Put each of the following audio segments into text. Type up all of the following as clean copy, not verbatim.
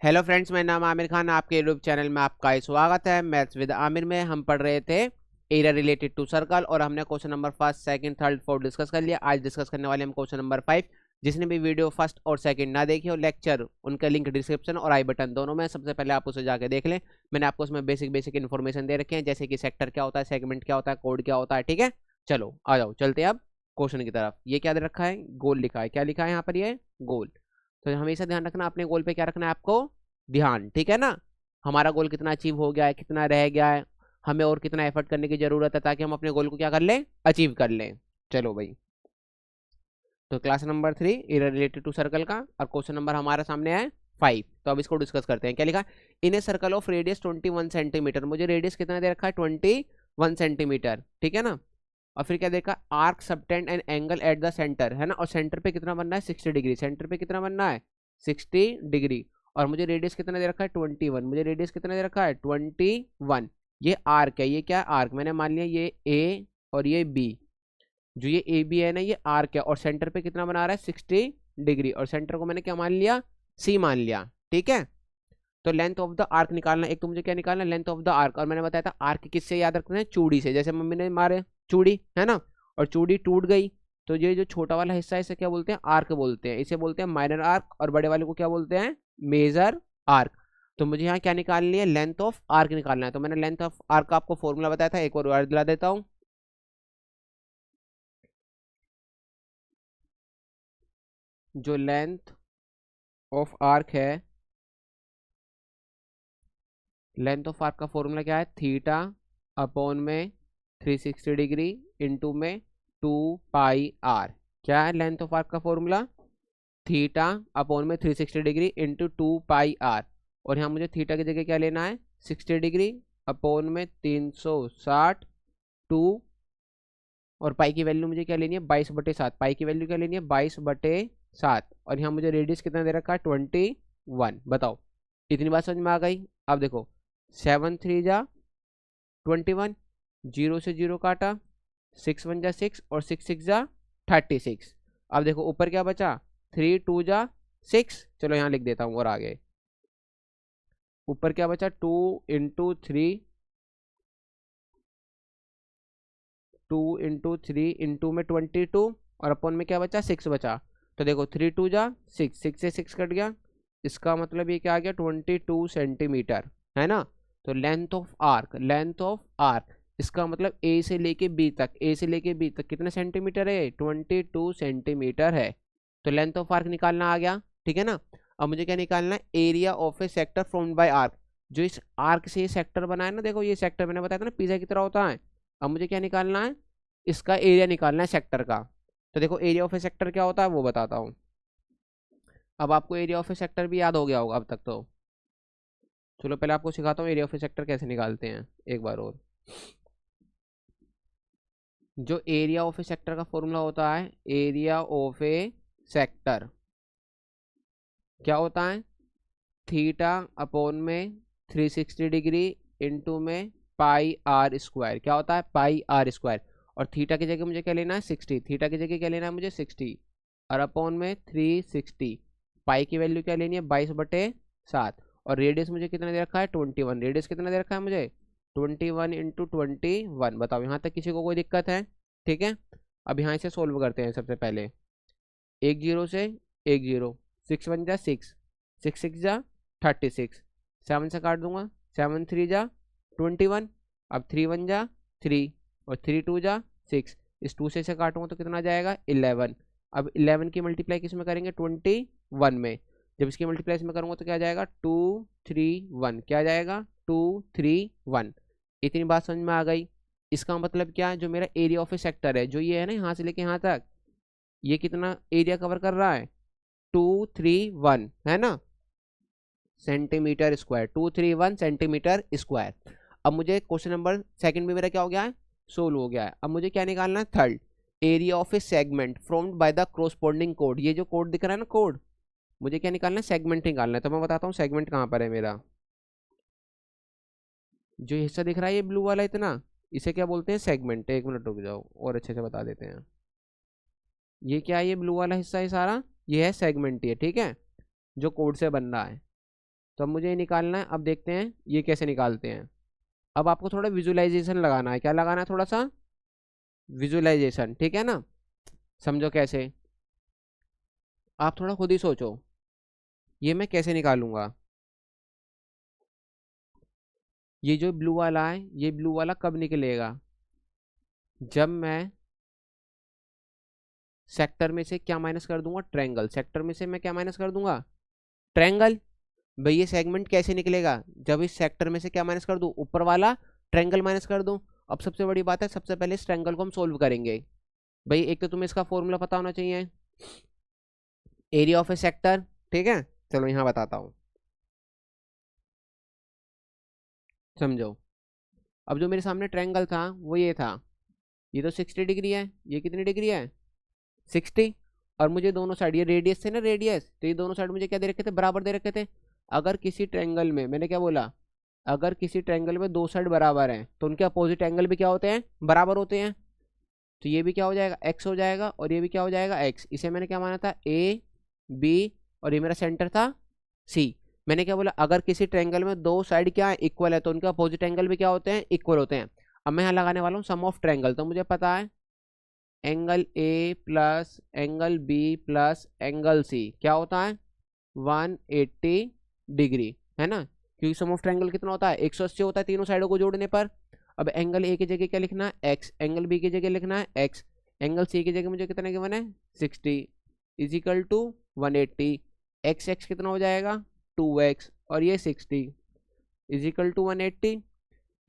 Hello friends, मेरा नाम आमिर खान। आपके यूट्यूब चैनल में आपका स्वागत है। मैथ्स विद आमिर में हम पढ़ रहे थे एरिया रिलेटेड टू सर्कल और हमने question number first, second, third, fourth discuss कर लिया। आज डिस्कस करने वाले हम क्वेश्चन नंबर 5। जिसने भी वीडियो फर्स्ट और सेकंड ना देखी हो, लेक्चर उनका लिंक डिस्क्रिप्शन और आई बटन दोनों में। सबसे पहले आप उसे जाके देख लें। मैंने आपको उसमें बेसिक बेसिक इन्फॉर्मेशन दे रखे हैं, जैसे कि सेक्टर क्या होता है, सेगमेंट क्या होता है, कोड क्या होता है। ठीक है, चलो आ जाओ, चलते हैं अब क्वेश्चन की तरफ। ये क्या दे रखा है? गोल लिखा है। क्या लिखा है यहाँ पर? ये गोल। तो हमेशा ध्यान रखना, अपने गोल पे क्या रखना है आपको? ध्यान। ठीक है ना? हमारा गोल कितना अचीव हो गया है, कितना रह गया है, हमें और कितना एफर्ट करने की जरूरत है ताकि हम अपने गोल को क्या कर लें? अचीव कर लें। चलो भाई, तो class number 3 area related to circle का और क्वेश्चन नंबर हमारा सामने है 5। तो अब इसको डिस्कस करते हैं। क्या लिखा? In a circle of radius 21 centimetre. मुझे रेडियस कितना दे रखा है? 21 सेंटीमीटर। ठीक है ना? और फिर क्या देखा? Arc subtend an angle at the centre, है ना? और सेंटर पे कितना बनना है? 60 डिग्री। सेंटर पे कितना बनना है? 60 डिग्री। और मुझे रेडियस कितना दे रखा है? 21। मुझे रेडियस कितना दे रखा है? 21। ये आर्क है। ये क्या है? आर्क। मैंने मान लिया ये ए और ये बी। जो ये ए बी है ना, ये आर्क है। और सेंटर पे कितना बना रहा है? 60 डिग्री। और सेंटर को मैंने क्या मान लिया? सी मान लिया। ठीक है, तो लेंथ ऑफ द आर्क निकालना। एक तो मुझे क्या निकालना? Length of the arc. और मैंने बताया था आर्क किससे याद रखते हैं? चूड़ी से। जैसे मम्मी ने मारे चूड़ी, है ना, और चूड़ी टूट गई, तो ये जो छोटा वाला हिस्सा है इसे क्या बोलते हैं? आर्क बोलते हैं। इसे बोलते हैं माइनर आर्क। और बड़े वाले को क्या बोलते हैं? Major arc. तो मुझे यहाँ क्या निकालनी है? लेंथ ऑफ आर्क निकालना है। तो मैंने लेंथ ऑफ आर्क का आपको फॉर्मूला बताया था, एक और याद दिला देता हूँ। जो लेंथ ऑफ आर्क है, लेंथ ऑफ आर्क का फॉर्मूला क्या है? थीटा अपॉन में 360 डिग्री इंटू में 2 पाई आर। क्या है लेंथ ऑफ आर्क का फॉर्मूला? थीटा अपॉन में 360 डिग्री इंटू 2 पाई आर। और यहाँ मुझे थीटा की जगह क्या लेना है? 60 डिग्री अपॉन में 360 टू, और पाई की वैल्यू मुझे क्या लेनी है? 22/7। पाई की वैल्यू क्या लेनी है? 22/7। और यहाँ मुझे रेडियस कितना दे रखा है? 21। बताओ, इतनी बात समझ में आ गई? अब देखो, 7 3 जा 21, जीरो से जीरो काटा, 6 1 जा 6 और 6 6 जा 36। अब देखो ऊपर क्या बचा? 3 2 जा 6। चलो यहाँ लिख देता हूँ और आगे ऊपर क्या बचा? 2 इंटू 3 और अपन में क्या बचा? 6 बचा। तो देखो 3 2 जा 6, 6 से 6 कट गया। इसका मतलब ये क्या आ गया? 22 सेंटीमीटर, है ना? तो length of arc, length of arc, इसका मतलब ए से लेके बी तक, ए से लेके बी तक कितने सेंटीमीटर है? 22 सेंटीमीटर है। तो लेंथ ऑफ आर्क निकालना आ गया। ठीक है ना? अब मुझे क्या निकालना है? Area of a sector formed by arc. जो इस आर्क से ये सेक्टर बना है ना, देखो ये सेक्टर मैंने बताया था ना, पिज्जा की तरह होता है। अब मुझे क्या निकालना है? इसका एरिया निकालना है सेक्टर का। तो देखो एरिया ऑफ ए सेक्टर क्या होता है वो बताता हूँ। अब आपको एरिया ऑफ ए सेक्टर भी याद हो गया होगा अब तक तो। चलो पहले आपको सिखाता हूँ एरिया ऑफ ए सेक्टर कैसे निकालते हैं एक बार और। जो एरिया ऑफ ए सेक्टर का फॉर्मूला होता है, एरिया ऑफ ए सेक्टर क्या होता है? थीटा अपॉन में 360 डिग्री इंटू में पाई आर स्क्वायर। क्या होता है? पाई आर स्क्वायर। और थीटा की जगह मुझे क्या लेना है? 60। थीटा की जगह क्या लेना है मुझे? 60। और अपॉन में 360। पाई की वैल्यू क्या लेनी है? 22/7। और रेडियस मुझे कितना दे रखा है? 21। रेडियस कितना दे रखा है मुझे? 21 × 21। बताओ यहाँ तक किसी को कोई दिक्कत है? ठीक है, अब यहाँ से सोल्व करते हैं। सबसे पहले एक जीरो से एक जीरो, 6 1 जा 6, 6 6 जा 36, 7 से काट दूंगा, 7 3 जा 21। अब 3 1 जा 3 और 3 2 जा 6। इस 2 से काटूंगा तो कितना जाएगा? 11। अब 11 की मल्टीप्लाई किस में करेंगे? 21 में। जब इसकी मल्टीप्लाई इसमें करूंगा तो क्या जाएगा? 2 3 1। क्या जाएगा? 2 3 1। इतनी बात समझ में आ गई? इसका मतलब क्या है? जो मेरा एरिया ऑफ ए सेक्टर है, जो ये है ना, यहाँ से लेके यहाँ तक, ये कितना एरिया कवर कर रहा है? 231, है ना, सेंटीमीटर स्क्वायर। 231 centimetre square. अब मुझे क्वेश्चन नंबर सेकंड में मेरा क्या हो गया है? सोल्व हो गया है। अब मुझे क्या निकालना है? Third, area of a segment formed by the corresponding कोड। ये जो कोड दिख रहा है ना, कोड, मुझे क्या निकालना है? सेगमेंट निकालना है। तो मैं बताता हूँ सेगमेंट कहाँ पर है मेरा। जो हिस्सा दिख रहा है ये ब्लू वाला इतना, इसे क्या बोलते हैं? सेगमेंट। एक मिनट रुक जाओ और अच्छे से बता देते हैं। ये क्या है? ये ब्लू वाला हिस्सा है सारा, ये है सेगमेंट। ये ठीक है, जो कोड से बन रहा है। तो अब मुझे ये निकालना है। अब देखते हैं ये कैसे निकालते हैं। अब आपको थोड़ा विजुअलाइजेशन लगाना है। क्या लगाना है? थोड़ा सा विजुअलाइजेशन, ठीक है ना। समझो कैसे, आप थोड़ा खुद ही सोचो ये मैं कैसे निकालूंगा। ये जो ब्लू वाला है, ये ब्लू वाला कब निकलेगा? जब मैं सेक्टर में से क्या माइनस कर दूंगा? ट्रायंगल। सेक्टर में से मैं क्या माइनस कर दूंगा? ट्रायंगल। भाई ये सेगमेंट कैसे निकलेगा? जब इस सेक्टर में से क्या माइनस कर दूं? ऊपर वाला ट्रायंगल माइनस कर दूं। अब सबसे बड़ी बात है, सबसे पहले इस ट्रायंगल को हम सोल्व करेंगे। भाई एक तो तुम्हें इसका फॉर्मूला पता होना चाहिए, एरिया ऑफ ए सेक्टर, ठीक है। चलो यहाँ बताता हूँ, समझो। अब जो मेरे सामने ट्रायंगल था वो ये था। ये तो 60 डिग्री है। ये कितनी डिग्री है? 60। और मुझे दोनों साइड, ये रेडियस थे ना, रेडियस, तो ये दोनों साइड मुझे क्या दे रखे थे? बराबर दे रखे थे। अगर किसी ट्रायंगल में, मैंने क्या बोला, अगर किसी ट्रायंगल में दो साइड बराबर हैं तो उनके अपोजिट एंगल भी क्या होते हैं? बराबर होते हैं। तो ये भी क्या हो जाएगा? एक्स हो जाएगा, और ये भी क्या हो जाएगा? एक्स। इसे मैंने क्या माना था? ए बी, और ये मेरा सेंटर था सी। मैंने क्या बोला? अगर किसी ट्रायंगल में दो साइड क्या है? इक्वल है, तो उनके अपोजिट एंगल भी क्या होते हैं? इक्वल होते हैं। अब मैं यहाँ लगाने वाला हूँ सम ऑफ ट्रायंगल। तो मुझे पता है angle A plus angle B plus angle C क्या होता है? 180 डिग्री, है ना। क्योंकि सम ऑफ ट्रायंगल कितना होता है? 180 होता है तीनों साइडों को जोड़ने पर। अब एंगल ए की जगह क्या लिखना है? एक्स। एंगल बी की जगह लिखना है एक्स। एंगल सी की जगह मुझे कितना गिवन है? 60 इजिकल टू 180। एक्स एक्स कितना हो जाएगा? 2x, और ये 60 इजिकल टू 180।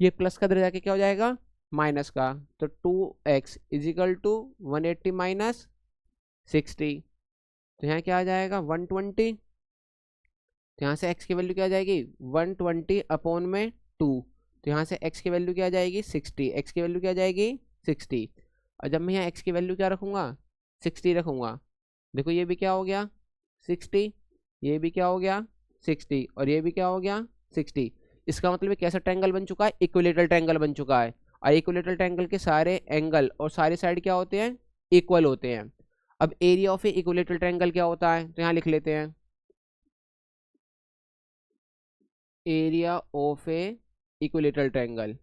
ये प्लस का इधर जाके क्या हो जाएगा? माइनस का। तो 2x इजिकल टू 180 माइनस 60। तो यहाँ क्या आ जाएगा? 120। तो यहाँ से x की वैल्यू क्या आ जाएगी? 120 अपॉन में 2। तो यहाँ से x की वैल्यू क्या आ जाएगी? 60। x की वैल्यू क्या आ जाएगी? 60। और जब मैं यहाँ x की वैल्यू क्या रखूँगा? 60 रखूँगा। देखो ये भी क्या हो गया? 60। ये भी क्या हो गया? 60। और ये भी क्या हो गया? 60। इसका मतलब एक कैसा ट्रायंगल बन चुका है? इक्विलेटरल ट्रायंगल बन चुका है। और इक्विलेटरल ट्रायंगल के सारे एंगल और सारी साइड क्या होते हैं? इक्वल होते हैं। अब area of A equilateral triangle क्या होता है? तो यहाँ लिख लेते हैं, area of A equilateral triangle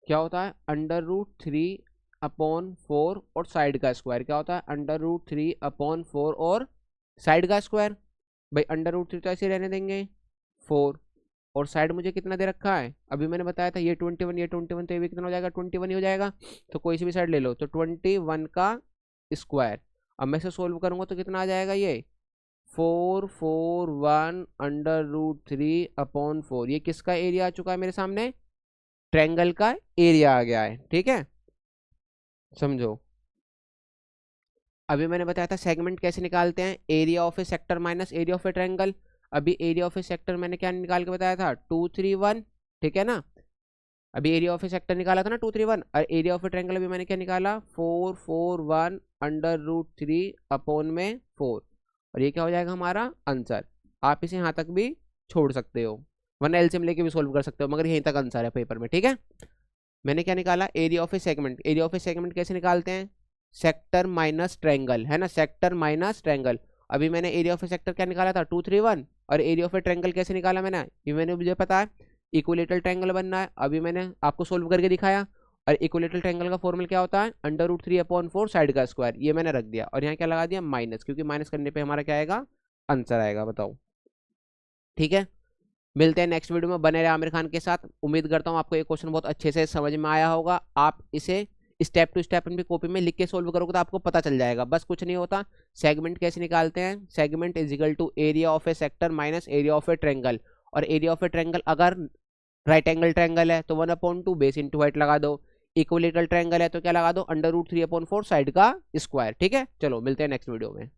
क्या होता है? √3/4 और साइड का स्क्वायर। क्या होता है? √3/4 और साइड का स्क्वायर। भाई √3 तो ऐसे रहने देंगे, 4, और साइड मुझे कितना दे रखा है? अभी मैंने बताया था ये 21, ये 21, तो ये भी कितना हो जाएगा? 21 ही हो जाएगा। तो कोई सी भी साइड ले लो, तो 21 का स्क्वायर। अब मैं इसे सोल्व करूंगा तो कितना आ जाएगा? ये 441 √3/4। ये किसका एरिया आ चुका है मेरे सामने? ट्रायंगल का एरिया आ गया है, ठीक है। समझो, अभी मैंने बताया था सेगमेंट कैसे निकालते हैं, area of a sector minus area of a triangle. अभी एरिया ऑफ ए सेक्टर मैंने क्या निकाल के बताया था? 231, ठीक है ना। अभी एरिया ऑफ ए सेक्टर निकाला था ना 231, और एरिया ऑफ ए ट्रायंगल अभी मैंने क्या निकाला? 441 √3/4। और ये क्या हो जाएगा हमारा आंसर? आप इसे यहाँ तक भी छोड़ सकते हो, वरना एलसीएम लेके भी सोल्व कर सकते हो, मगर यहीं तक आंसर है पेपर में, ठीक है। मैंने क्या निकाला? Area of a segment. Area of a segment कैसे निकालते हैं? सेक्टर माइनस ट्रायंगल, है ना, सेक्टर माइनस ट्रायंगल। अभी मैंने एरिया ऑफ ए सेक्टर क्या निकाला था? 231। और एरिया ऑफ ए ट्रायंगल कैसे निकाला मैंने? ये मैंने मुझे पता है, इक्विलेटरल ट्रायंगल बनना है। अभी मैंने आपको सोल्व करके दिखाया। और इक्विलेटरल ट्रायंगल का फॉर्मूला क्या होता है? √3/4 साइड का स्क्वायर। ये मैंने रख दिया, और यहाँ क्या लगा दिया? माइनस, क्योंकि माइनस करने पे हमारा क्या आएगा? आंसर आएगा। बताओ, ठीक है। मिलते हैं नेक्स्ट वीडियो में, बने रहे आमिर खान के साथ। उम्मीद करता हूँ आपको ये क्वेश्चन बहुत अच्छे से समझ में आया होगा। आप इसे स्टेप टू स्टेप अपनी कॉपी में लिख के सोल्व करोगे तो आपको पता चल जाएगा। बस कुछ नहीं होता। सेगमेंट कैसे निकालते हैं? Segment is equal to area of a sector minus area of a triangle. और एरिया ऑफ ए ट्रायंगल अगर राइट एंगल ट्रायंगल है तो 1/2 बेस इंटू हाइट लगा दो। इक्विलेटरल ट्रायंगल है तो क्या लगा दो? √3/4 साइड का स्क्वायर, ठीक है। चलो मिलते हैं नेक्स्ट वीडियो में।